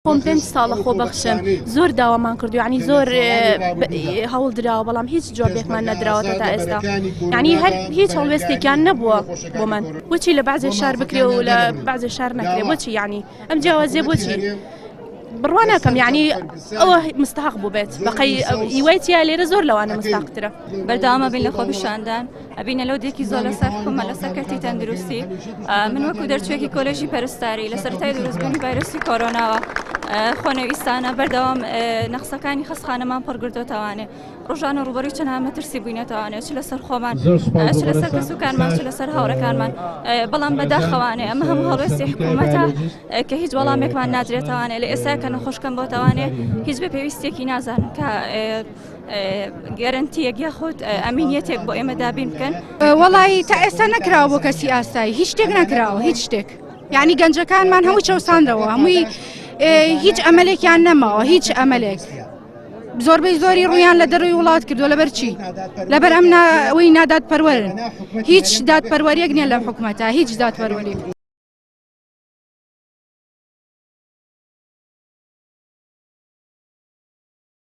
خۆم 5 ساڵە خۆبەخشم زۆر داوامان کردو یعنی زۆر هەوڵ درراوە بەڵام هیچ جوابێکمان نەدراوەتە تا ئێستا یعنی هەر هیچ هەڵوێستێکیان نەبووە بۆ من بۆچی لە بعضێ شار بکرێ و لە بعضێ شار نەکرێ بۆچی یعنی ئەم جیاوازیە بۆچی بڕوا ناکەم یعنی ئەوە مستحق بوو بێت بەقەی هیوایتیا لێرە زۆر لەوانە مستحقترە بەردەوامە بین لە خۆپیشاندان ئەبینە لەو دێکی زۆر لەسەر حکومە لەسەر کەرتی تەندروستی من وەکو دەرچوێکی کۆلێژی پەرستاری لە سەرەتای دروستبوونی ڤایرۆسی کۆرۆناوە خۆنەویستانە بەردەوام نەخسەکانی خەستخانەمان پڕگردۆتەوانێ ڕۆژانە ڕوبەڕووی چەند هەمەترسی بووینەتەوانێت چ لەسەر خۆمان چ لەسەر کەسوکارمان چ لەسەر هاوڕەکانمان بەڵام بەداخەوانێ ئەمە هەموو هەڵوێستی حکوومەتە کە هیچ وەڵامێکمان نادرێتەوانێ لە ئێستا کە نەخۆشکەم بۆتەوانێ هیچ بە پێویستێکی نازانن کە گەرنتیەک یاخود ئەمینیەتێک بۆ ئێمە دابین بکەن وەڵی تا ئێستا نەکراوە بۆ کەسی ئاسایی هیچ شتێک نەکراوە هیچ شتێک یعنی گەنجەکانمان هەموو چەوساندەوە هەمووی هیچ ئەمەلێکیان نەماوە هیچ ئەمەلێک زۆربەی زۆری ڕویان لە دەروی وڵات کردو لەبەر چی لەبەر ئەم ئەوەی نادات پەروەرن هیچ دادپەروەریەک نییە لە حکوومەتە هیچ دادپەروەری